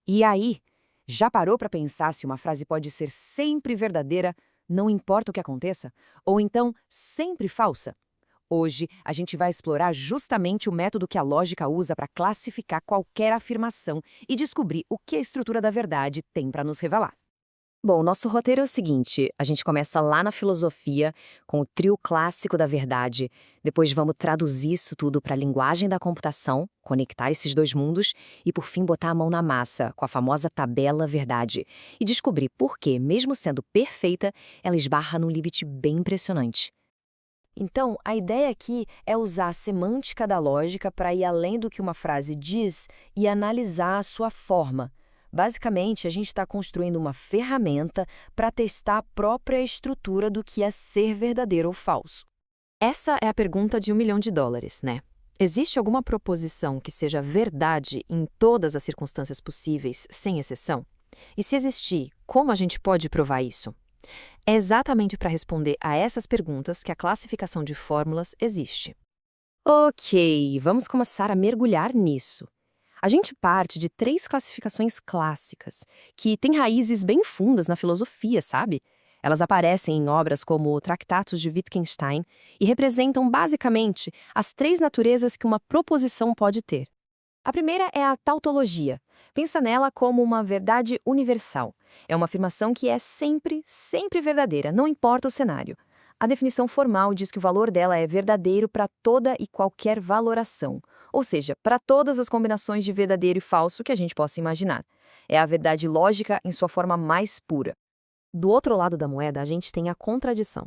E aí, já parou para pensar se uma frase pode ser sempre verdadeira, não importa o que aconteça? Ou então sempre falsa? Hoje, a gente vai explorar justamente o método que a lógica usa para classificar qualquer afirmação e descobrir o que a estrutura da verdade tem para nos revelar. Bom, o nosso roteiro é o seguinte: a gente começa lá na filosofia, com o trio clássico da verdade, depois vamos traduzir isso tudo para a linguagem da computação, conectar esses dois mundos e, por fim, botar a mão na massa, com a famosa tabela verdade, e descobrir por que, mesmo sendo perfeita, ela esbarra num limite bem impressionante. Então, a ideia aqui é usar a semântica da lógica para ir além do que uma frase diz e analisar a sua forma. Basicamente, a gente está construindo uma ferramenta para testar a própria estrutura do que é ser verdadeiro ou falso. Essa é a pergunta de US$ 1 milhão, né? Existe alguma proposição que seja verdade em todas as circunstâncias possíveis, sem exceção? E se existir, como a gente pode provar isso? É exatamente para responder a essas perguntas que a classificação de fórmulas existe. Ok, vamos começar a mergulhar nisso. A gente parte de três classificações clássicas, que têm raízes bem fundas na filosofia, sabe? Elas aparecem em obras como Tractatus de Wittgenstein e representam basicamente as três naturezas que uma proposição pode ter. A primeira é a tautologia. Pensa nela como uma verdade universal. É uma afirmação que é sempre, sempre verdadeira, não importa o cenário. A definição formal diz que o valor dela é verdadeiro para toda e qualquer valoração, ou seja, para todas as combinações de verdadeiro e falso que a gente possa imaginar. É a verdade lógica em sua forma mais pura. Do outro lado da moeda, a gente tem a contradição.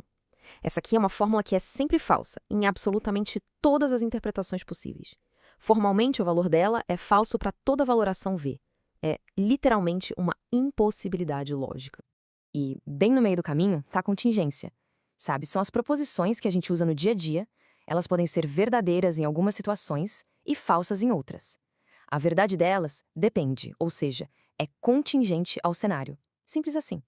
Essa aqui é uma fórmula que é sempre falsa, em absolutamente todas as interpretações possíveis. Formalmente, o valor dela é falso para toda valoração V. É literalmente uma impossibilidade lógica. E, bem no meio do caminho, está a contingência. Sabe, são as proposições que a gente usa no dia a dia, elas podem ser verdadeiras em algumas situações e falsas em outras. A verdade delas depende, ou seja, é contingente ao cenário. Simples assim.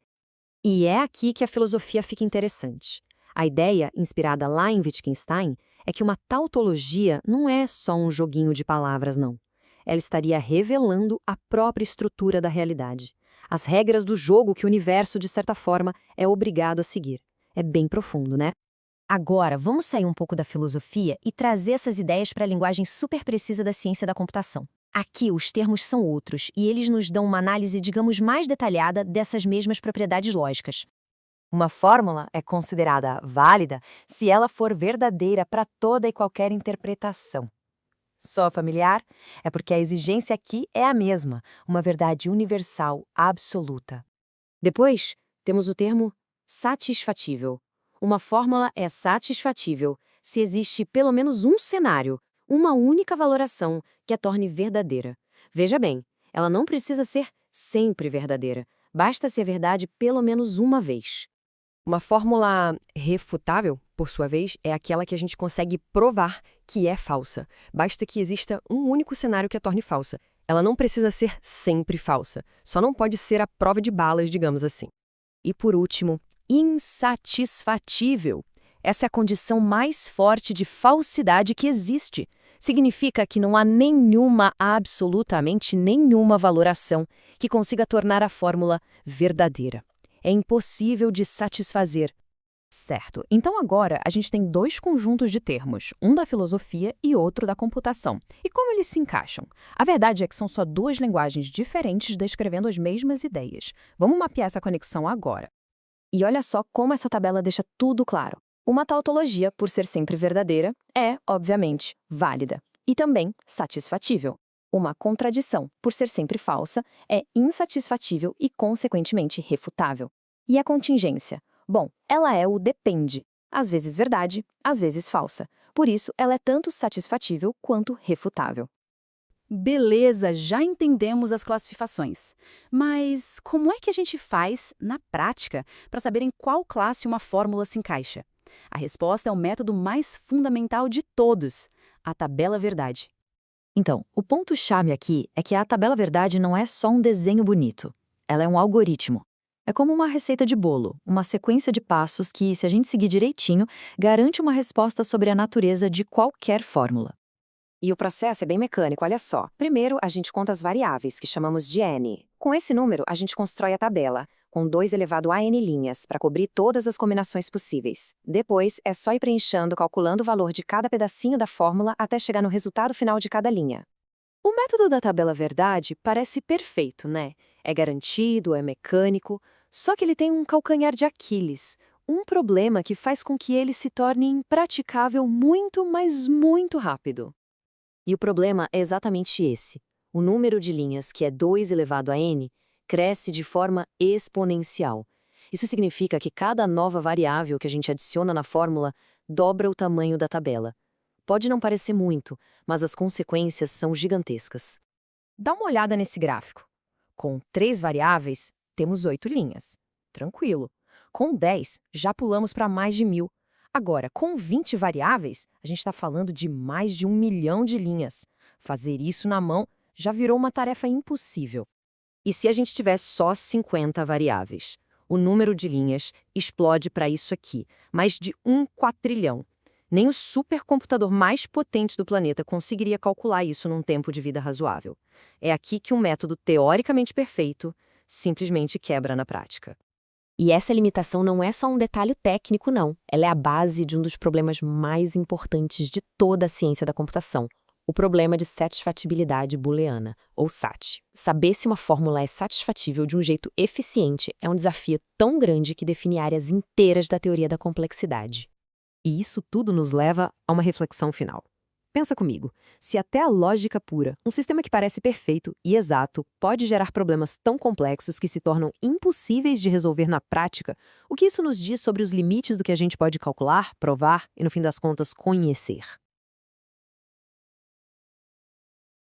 E é aqui que a filosofia fica interessante. A ideia, inspirada lá em Wittgenstein, é que uma tautologia não é só um joguinho de palavras, não. Ela estaria revelando a própria estrutura da realidade, as regras do jogo que o universo, de certa forma, é obrigado a seguir. É bem profundo, né? Agora, vamos sair um pouco da filosofia e trazer essas ideias para a linguagem super precisa da ciência da computação. Aqui, os termos são outros e eles nos dão uma análise, digamos, mais detalhada dessas mesmas propriedades lógicas. Uma fórmula é considerada válida se ela for verdadeira para toda e qualquer interpretação. Só familiar? É porque a exigência aqui é a mesma, uma verdade universal, absoluta. Depois, temos o termo satisfatível. Uma fórmula é satisfatível se existe pelo menos um cenário, uma única valoração que a torne verdadeira. Veja bem, ela não precisa ser sempre verdadeira, basta ser verdade pelo menos uma vez. Uma fórmula refutável, por sua vez, é aquela que a gente consegue provar que é falsa. Basta que exista um único cenário que a torne falsa. Ela não precisa ser sempre falsa, só não pode ser a prova de balas, digamos assim. E por último, insatisfatível. Essa é a condição mais forte de falsidade que existe. Significa que não há nenhuma, absolutamente nenhuma valoração que consiga tornar a fórmula verdadeira. É impossível de satisfazer. Certo. Então agora a gente tem dois conjuntos de termos, um da filosofia e outro da computação. E como eles se encaixam? A verdade é que são só duas linguagens diferentes descrevendo as mesmas ideias. Vamos mapear essa conexão agora. E olha só como essa tabela deixa tudo claro. Uma tautologia, por ser sempre verdadeira, é, obviamente, válida e também satisfatível. Uma contradição, por ser sempre falsa, é insatisfatível e, consequentemente, refutável. E a contingência? Bom, ela é o depende. Às vezes verdade, às vezes falsa. Por isso, ela é tanto satisfatível quanto refutável. Beleza, já entendemos as classificações. Mas como é que a gente faz, na prática, para saber em qual classe uma fórmula se encaixa? A resposta é o método mais fundamental de todos, a tabela verdade. Então, o ponto-chave aqui é que a tabela verdade não é só um desenho bonito. Ela é um algoritmo. É como uma receita de bolo, uma sequência de passos que, se a gente seguir direitinho, garante uma resposta sobre a natureza de qualquer fórmula. E o processo é bem mecânico, olha só. Primeiro, a gente conta as variáveis, que chamamos de n. Com esse número, a gente constrói a tabela, com 2 elevado a n linhas, para cobrir todas as combinações possíveis. Depois, é só ir preenchendo, calculando o valor de cada pedacinho da fórmula até chegar no resultado final de cada linha. O método da tabela verdade parece perfeito, né? É garantido, é mecânico, só que ele tem um calcanhar de Aquiles, um problema que faz com que ele se torne impraticável muito, mas muito rápido. E o problema é exatamente esse. O número de linhas, que é 2 elevado a n, cresce de forma exponencial. Isso significa que cada nova variável que a gente adiciona na fórmula dobra o tamanho da tabela. Pode não parecer muito, mas as consequências são gigantescas. Dá uma olhada nesse gráfico. Com 3 variáveis, temos 8 linhas. Tranquilo. Com 10, já pulamos para mais de 1.000. Agora, com 20 variáveis, a gente está falando de mais de 1 milhão de linhas. Fazer isso na mão já virou uma tarefa impossível. E se a gente tiver só 50 variáveis? O número de linhas explode para isso aqui, mais de 1 quatrilhão. Nem o supercomputador mais potente do planeta conseguiria calcular isso num tempo de vida razoável. É aqui que um método teoricamente perfeito simplesmente quebra na prática. E essa limitação não é só um detalhe técnico, não. Ela é a base de um dos problemas mais importantes de toda a ciência da computação, o problema de satisfatibilidade booleana, ou SAT. Saber se uma fórmula é satisfatível de um jeito eficiente é um desafio tão grande que define áreas inteiras da teoria da complexidade. E isso tudo nos leva a uma reflexão final. Pensa comigo, se até a lógica pura, um sistema que parece perfeito e exato, pode gerar problemas tão complexos que se tornam impossíveis de resolver na prática, o que isso nos diz sobre os limites do que a gente pode calcular, provar e, no fim das contas, conhecer?